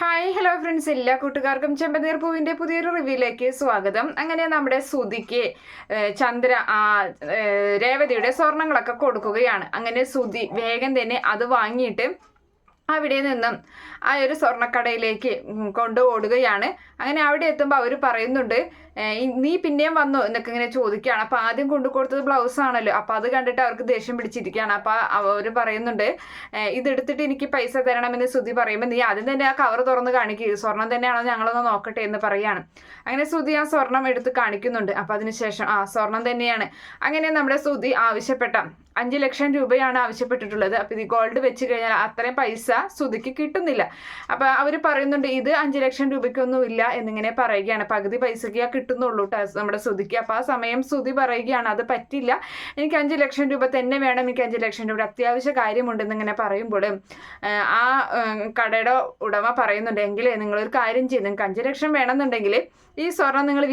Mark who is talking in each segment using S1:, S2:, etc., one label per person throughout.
S1: Hi hello friends, എല്ലാ കൂട്ടുകാർക്കും ചെമ്പനീർ പൂവിൻ്റെ പുതിയൊരു റിവ്യൂയിലേക്ക് സ്വാഗതം. അങ്ങനെ നമ്മുടെ സുധിക്ക് ചന്ദ്ര രേവതിയുടെ സ്വർണങ്ങളൊക്കെ കൊടുക്കുകയാണ്. അങ്ങനെ സുധി വേഗം തന്നെ അത് വാങ്ങിയിട്ട് അവിടെ നിന്നും ആ ഒരു സ്വർണ്ണക്കടയിലേക്ക് കൊണ്ടുപോടുകയാണ്. അങ്ങനെ അവിടെ എത്തുമ്പോൾ അവർ പറയുന്നുണ്ട്, നീ പിന്നെയും വന്നോ എന്നൊക്കെ ഇങ്ങനെ ചോദിക്കുകയാണ്. അപ്പോൾ ആദ്യം കൊണ്ടു കൊടുത്തത് ബ്ലൗസ് ആണല്ലോ. അപ്പോൾ അത് കണ്ടിട്ട് അവർക്ക് ദേഷ്യം പിടിച്ചിരിക്കുകയാണ്. അപ്പോൾ അവർ പറയുന്നുണ്ട്, ഇതെടുത്തിട്ട് എനിക്ക് പൈസ തരണമെന്ന് സുധി പറയുമ്പോൾ നീ ആദ്യം തന്നെ ആ കവർ തുറന്ന് കാണിക്കുക, സ്വർണം തന്നെയാണോ ഞങ്ങളൊന്ന് നോക്കട്ടെ എന്ന് പറയുകയാണ്. അങ്ങനെ സുധി ആ സ്വർണം എടുത്ത് കാണിക്കുന്നുണ്ട്. അപ്പോൾ അതിനുശേഷം സ്വർണം തന്നെയാണ്. അങ്ങനെ നമ്മുടെ സുധി ആവശ്യപ്പെട്ട 5 ലക്ഷം രൂപയാണ് ആവശ്യപ്പെട്ടിട്ടുള്ളത്. അപ്പോൾ ഇത് ഗോൾഡ് വെച്ച് കഴിഞ്ഞാൽ അത്രയും പൈസ സുധിക്ക് കിട്ടുന്നില്ല. അപ്പോൾ അവർ പറയുന്നുണ്ട്, ഇത് 5 ലക്ഷം രൂപയ്ക്കൊന്നും ഇല്ല എന്നിങ്ങനെ പറയുകയാണ്. പകുതി പൈസയ്ക്ക് കിട്ടുന്നുള്ളൂ നമ്മുടെ സുധിക്ക്. അപ്പോൾ ആ സമയം സുധി പറയുകയാണ്, അത് പറ്റില്ല, എനിക്ക് 5 ലക്ഷം രൂപ തന്നെ വേണം, എനിക്ക് 5 ലക്ഷം രൂപ അത്യാവശ്യ കാര്യമുണ്ടെന്നിങ്ങനെ പറയുമ്പോൾ ആ കടയുടെ ഉടമ പറയുന്നുണ്ട്, എങ്കിലേ നിങ്ങളൊരു കാര്യം ചെയ്ത് നിങ്ങൾക്ക് 5 ലക്ഷം വേണമെന്നുണ്ടെങ്കിൽ ഈ സ്വർണം നിങ്ങൾ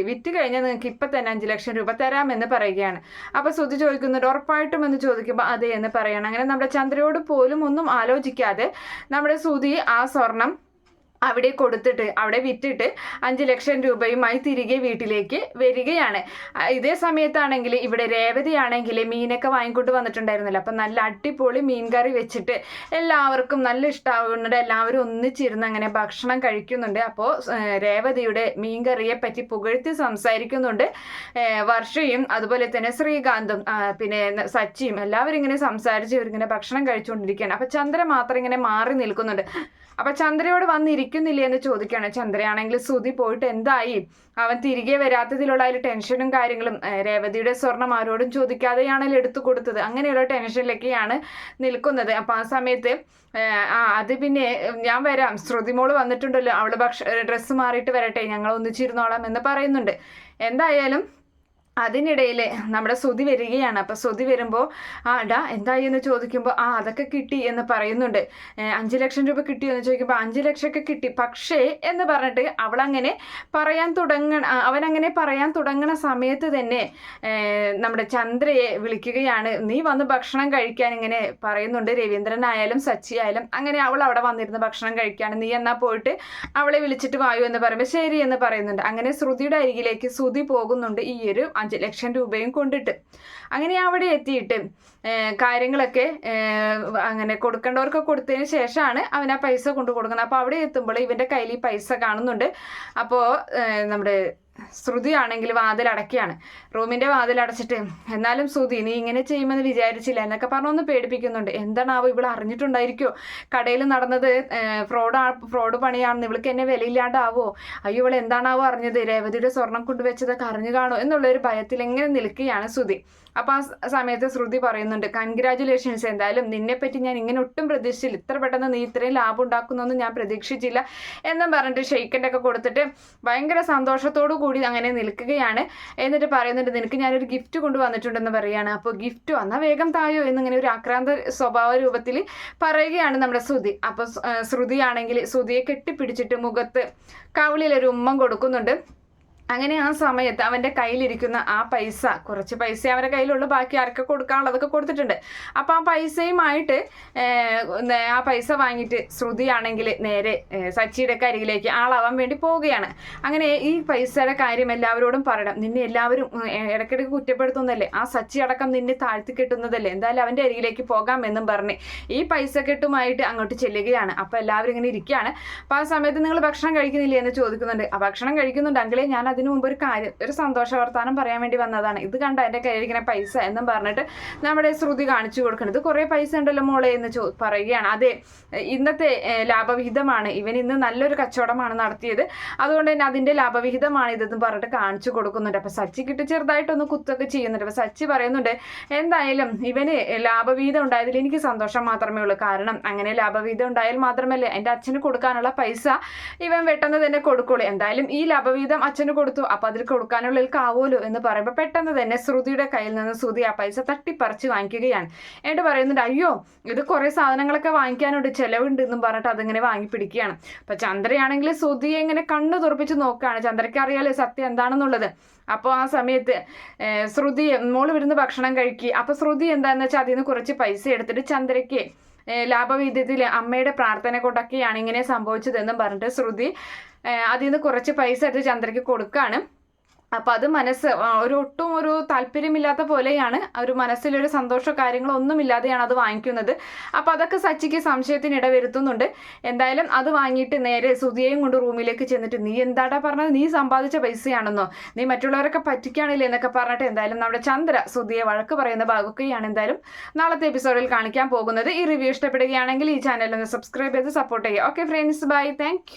S1: വിറ്റ് കഴിഞ്ഞാൽ നിങ്ങൾക്ക് ഇപ്പം തന്നെ 5 ലക്ഷം രൂപ തരാമെന്ന് പറയുകയാണ്. അപ്പോൾ സുധി ചോദിക്കുന്നുണ്ട്, ഉറപ്പായിട്ടും എന്ന് ചോദിക്കുമ്പോൾ അതെ എന്ന് പറയണം. അങ്ങനെ നമ്മുടെ ചന്ദ്രയോട് പോലും ഒന്നും ആലോചിക്കാതെ നമ്മുടെ സുധി ആ സ്വർണം അവിടെ കൊടുത്തിട്ട് അവിടെ വിറ്റിട്ട് 5 ലക്ഷം രൂപയുമായി തിരികെ വീട്ടിലേക്ക് വരികയാണ്. ഇതേ സമയത്താണെങ്കിൽ ഇവിടെ രേവതിയാണെങ്കിൽ മീനൊക്കെ വാങ്ങിക്കൊണ്ട് വന്നിട്ടുണ്ടായിരുന്നില്ല. അപ്പം നല്ല അടിപൊളി മീൻ കറി വെച്ചിട്ട് എല്ലാവർക്കും നല്ല ഇഷ്ടമാകുന്നുണ്ട്. എല്ലാവരും ഒന്നിച്ചിരുന്ന് അങ്ങനെ ഭക്ഷണം കഴിക്കുന്നുണ്ട്. അപ്പോൾ രേവതിയുടെ മീൻ കറിയെ പറ്റി പുകഴ്ത്തി സംസാരിക്കുന്നുണ്ട് വർഷയും അതുപോലെ തന്നെ ശ്രീകാന്തും പിന്നെ സച്ചിയും എല്ലാവരും ഇങ്ങനെ സംസാരിച്ച് ഇവരിങ്ങനെ ഭക്ഷണം കഴിച്ചുകൊണ്ടിരിക്കുകയാണ്. അപ്പം ചന്ദ്ര മാത്രം ഇങ്ങനെ മാറി നിൽക്കുന്നുണ്ട്. അപ്പൊ ചന്ദ്രയോട് വന്നിരിക്കുന്നില്ലേ എന്ന് ചോദിക്കുകയാണ്. ചന്ദ്രയാണെങ്കിൽ സുധി പോയിട്ട് എന്തായി, അവൻ തിരികെ വരാത്തതിലുള്ള അതിൽ ടെൻഷനും കാര്യങ്ങളും, രേവതിയുടെ സ്വർണം ആരോടും ചോദിക്കാതെയാണല്ലോ എടുത്തു കൊടുത്തത്, അങ്ങനെയുള്ള ടെൻഷനിലൊക്കെയാണ് നിൽക്കുന്നത്. അപ്പൊ ആ സമയത്ത് അത് പിന്നെ ഞാൻ വരാം, ശ്രുതിമോള് വന്നിട്ടുണ്ടല്ലോ, അവള് ഡ്രസ്സ് മാറിയിട്ട് വരട്ടെ, ഞങ്ങൾ ഒന്നിച്ചിരുന്നോളാം എന്ന് പറയുന്നുണ്ട്. എന്തായാലും അതിനിടയിൽ നമ്മുടെ സുധി വരികയാണ്. അപ്പോൾ സുധി വരുമ്പോൾ എന്തായി എന്ന് ചോദിക്കുമ്പോൾ അതൊക്കെ കിട്ടി എന്ന് പറയുന്നുണ്ട്. 5 ലക്ഷം രൂപ കിട്ടി എന്ന് ചോദിക്കുമ്പോൾ 5 ലക്ഷമൊക്കെ കിട്ടി, പക്ഷേ എന്ന് പറഞ്ഞിട്ട് അവനങ്ങനെ പറയാൻ തുടങ്ങണ സമയത്ത് തന്നെ നമ്മുടെ ചന്ദ്രയെ വിളിക്കുകയാണ്. നീ വന്ന് ഭക്ഷണം കഴിക്കാൻ ഇങ്ങനെ പറയുന്നുണ്ട്. രവീന്ദ്രനായാലും സച്ചി ആയാലും അങ്ങനെ അവൾ അവിടെ വന്നിരുന്ന് ഭക്ഷണം കഴിക്കുകയാണ്. നീ എന്നാൽ പോയിട്ട് അവളെ വിളിച്ചിട്ട് വായു എന്ന് പറയുമ്പോൾ ശരി എന്ന് പറയുന്നുണ്ട്. അങ്ങനെ ശ്രുതിയുടെ അരികിലേക്ക് സുധി പോകുന്നുണ്ട് ഈ ഒരു 5 ലക്ഷം രൂപയും കൊണ്ടിട്ട്. അങ്ങനെ അവിടെ എത്തിയിട്ട് കാര്യങ്ങളൊക്കെ അങ്ങനെ കൊടുക്കേണ്ടവർക്ക് കൊടുത്തതിന് ശേഷമാണ് അവൻ ആ പൈസ കൊണ്ടു കൊടുക്കുന്നത്. അപ്പോൾ അവിടെ എത്തുമ്പോൾ ഇവൻ്റെ കയ്യിൽ ഈ പൈസ കാണുന്നുണ്ട്. അപ്പോൾ നമ്മുടെ ശ്രുതി ആണെങ്കിൽ വാതിലടക്കുകയാണ്, റൂമിൻ്റെ വാതിലടച്ചിട്ട്. എന്നാലും ശ്രുതി, നീ ഇങ്ങനെ ചെയ്യുമെന്ന് വിചാരിച്ചില്ല എന്നൊക്കെ പറഞ്ഞൊന്ന് പേടിപ്പിക്കുന്നുണ്ട്. എന്താണാവോ ഇവൾ അറിഞ്ഞിട്ടുണ്ടായിരിക്കോ കടയിൽ നടന്നത് ഫ്രോഡ് പണിയാണെന്ന്, ഇവൾക്ക് എന്നെ വിലയില്ലാണ്ടാവോ, അയ്യോ ഇവൾ എന്താണാവോ അറിഞ്ഞത്, രേവതിയുടെ സ്വർണം കൊണ്ടുവച്ചതൊക്കെ അറിഞ്ഞു കാണോ എന്നുള്ളൊരു ഭയത്തിൽ എങ്ങനെ നിൽക്കുകയാണ് ശ്രുതി. അപ്പോൾ ആ സമയത്ത് ശ്രുതി പറയുന്നുണ്ട്, കൺഗ്രാജുലേഷൻസ്, എന്തായാലും നിന്നെപ്പറ്റി ഞാൻ ഇങ്ങനെ ഒട്ടും പ്രതീക്ഷിച്ചില്ല, ഇത്ര പെട്ടെന്ന് നീ ഇത്രയും ലാഭം ഉണ്ടാക്കുന്നൊന്നും ഞാൻ പ്രതീക്ഷിച്ചില്ല എന്നും പറഞ്ഞിട്ട് ഷെയ്ക്കൻ്റെ ഒക്കെ കൊടുത്തിട്ട് ഭയങ്കര സന്തോഷത്തോടു കൂടി അങ്ങനെ നിൽക്കുകയാണ്. എന്നിട്ട് പറയുന്നുണ്ട്, നിനക്ക് ഞാനൊരു ഗിഫ്റ്റ് കൊണ്ടുവന്നിട്ടുണ്ടെന്ന് പറയുകയാണ്. അപ്പോൾ ഗിഫ്റ്റ് വന്നാൽ വേഗം തായോ എന്നിങ്ങനെ ഒരു ആക്രാന്ത സ്വഭാവ രൂപത്തിൽ പറയുകയാണ് നമ്മുടെ ശ്രുതി. അപ്പോൾ ശ്രുതിയാണെങ്കിൽ ശ്രുതിയെ കെട്ടിപ്പിടിച്ചിട്ട് മുഖത്ത് കവിളിലൊരു ഉമ്മം കൊടുക്കുന്നുണ്ട്. അങ്ങനെ ആ സമയത്ത് അവൻ്റെ കയ്യിലിരിക്കുന്ന ആ പൈസ, കുറച്ച് പൈസ അവൻ്റെ കയ്യിലുള്ള, ബാക്കി ആർക്ക് കൊടുക്കാനുള്ളതൊക്കെ കൊടുത്തിട്ടുണ്ട്. അപ്പോൾ ആ പൈസയുമായിട്ട് ആ പൈസ വാങ്ങിയിട്ട് ശ്രുതിയാണെങ്കിൽ നേരെ സച്ചിയുടെ അരികിലേക്ക് ആളാവാൻ വേണ്ടി പോവുകയാണ്. അങ്ങനെ ഈ പൈസയുടെ കാര്യം എല്ലാവരോടും പറയണം, നിന്നെ എല്ലാവരും ഇടയ്ക്കിടയ്ക്ക് കുറ്റപ്പെടുത്തുന്നതല്ലേ, ആ സച്ചി അടക്കം നിന്നെ താഴ്ത്തി കെട്ടുന്നതല്ലേ, എന്തായാലും അവൻ്റെ അരികിലേക്ക് പോകാമെന്നും പറഞ്ഞ് ഈ പൈസ കെട്ടുമായിട്ട് അങ്ങോട്ട് ചെല്ലുകയാണ്. അപ്പോൾ എല്ലാവരും ഇങ്ങനെ ഇരിക്കുകയാണ്. അപ്പോൾ ആ സമയത്ത് നിങ്ങൾ ഭക്ഷണം കഴിക്കുന്നില്ലേ എന്ന് ചോദിക്കുന്നുണ്ട്. ആ ഭക്ഷണം കഴിക്കുന്നുണ്ട് അങ്കിളെ, ഞാൻ അതിനു മുമ്പ് ഒരു സന്തോഷ വർത്താനം പറയാൻ വേണ്ടി വന്നതാണ്, ഇത് കണ്ട എൻ്റെ കയ്യിലിരിക്കുന്ന പൈസ എന്നും പറഞ്ഞിട്ട് നമ്മുടെ ശ്രുതി കാണിച്ചു കൊടുക്കുന്നത്. കുറേ പൈസ ഉണ്ടല്ലോ മോളെ എന്ന് പറയുകയാണ്. അതെ, ഇന്നത്തെ ലാഭവിഹിതമാണ്, ഇവൻ ഇന്ന് നല്ലൊരു കച്ചവടമാണ് നടത്തിയത്, അതുകൊണ്ട് തന്നെ അതിൻ്റെ ലാഭവിഹിതമാണ് ഇതെന്ന് പറഞ്ഞിട്ട് കാണിച്ചു കൊടുക്കുന്നുണ്ട്. അപ്പോൾ സച്ചിക്കിട്ട് ചെറുതായിട്ടൊന്ന് കുത്തൊക്കെ ചെയ്യുന്നുണ്ട്. അപ്പോൾ സച്ചി പറയുന്നുണ്ട്, എന്തായാലും ഇവന് ലാഭവിഹിതം ഉണ്ടായതിൽ എനിക്ക് സന്തോഷം മാത്രമേ ഉള്ളൂ, കാരണം അങ്ങനെ ലാഭവിഹിതം ഉണ്ടായാൽ മാത്രമല്ലേ എൻ്റെ അച്ഛന് കൊടുക്കാനുള്ള പൈസ ഇവൻ വെട്ടുന്നത് തന്നെ കൊടുക്കുള്ളൂ, എന്തായാലും ഈ ലാഭവിഹിതം അച്ഛന് കൊടുത്തു, അപ്പോൾ അതിൽ കൊടുക്കാനുള്ളവർക്കാവുമല്ലോ എന്ന് പറയുമ്പോൾ പെട്ടെന്ന് തന്നെ ശ്രുതിയുടെ കയ്യിൽ നിന്ന് ശ്രുതി ആ പൈസ തട്ടിപ്പറിച്ച് വാങ്ങിക്കുകയാണ്. എന്നിട്ട് പറയുന്നുണ്ട്, അയ്യോ ഇത് കുറേ സാധനങ്ങളൊക്കെ വാങ്ങിക്കാനുണ്ട്, ചിലവുണ്ട് എന്നും പറഞ്ഞിട്ട് അതിങ്ങനെ വാങ്ങി പിടിക്കുകയാണ്. അപ്പോൾ ചന്ദ്രയാണെങ്കിൽ ശ്രുതിയെ ഇങ്ങനെ കണ്ണു തുറപ്പിച്ച് നോക്കുകയാണ്. ചന്ദ്രയ്ക്ക് അറിയാലോ സത്യം എന്താണെന്നുള്ളത്. അപ്പോൾ ആ സമയത്ത് ശ്രുതി മോള് വരുന്ന ഭക്ഷണം കഴിക്കുക. അപ്പോൾ ശ്രുതി എന്താണെന്ന് വെച്ചാൽ അതിൽ നിന്ന് കുറച്ച് പൈസ എടുത്തിട്ട് ചന്ദ്രയ്ക്ക് ലാഭവിഹിതത്തിൽ അമ്മയുടെ പ്രാർത്ഥന കൊണ്ടൊക്കെയാണ് ഇങ്ങനെ സംഭവിച്ചതെന്നും പറഞ്ഞിട്ട് ശ്രുതി അതിൽ നിന്ന് കുറച്ച് പൈസ എടുത്ത് ചന്ദ്രയ്ക്ക് കൊടുക്കുകയാണ്. അപ്പം അത് ഒട്ടും ഒരു താല്പര്യമില്ലാത്ത പോലെയാണ്, ഒരു മനസ്സിലൊരു സന്തോഷ കാര്യങ്ങളോ ഒന്നുമില്ലാതെയാണ് അത് വാങ്ങിക്കുന്നത്. അപ്പം അതൊക്കെ സച്ചിക്ക് സംശയത്തിന് ഇടവരുത്തുന്നുണ്ട്. എന്തായാലും അത് വാങ്ങിയിട്ട് നേരെ സുധിയെയും കൊണ്ട് റൂമിലേക്ക് ചെന്നിട്ട് നീ എന്താടാ പറഞ്ഞത്, നീ സമ്പാദിച്ച പൈസയാണെന്നോ, നീ മറ്റുള്ളവരൊക്കെ പറ്റിക്കാണില്ലേ എന്നൊക്കെ പറഞ്ഞിട്ട് എന്തായാലും നമ്മുടെ ചന്ദ്ര സുധിയെ വഴക്ക് പറയുന്ന ഭാഗമൊക്കെയാണ് എന്തായാലും നാളത്തെ എപ്പിസോഡിൽ കാണിക്കാൻ പോകുന്നത്. ഈ റിവ്യൂ ഇഷ്ടപ്പെടുകയാണെങ്കിൽ ഈ ചാനൽ ഒന്ന് സബ്സ്ക്രൈബ് ചെയ്ത് സപ്പോർട്ട് ചെയ്യുക. Okay friends, by, thank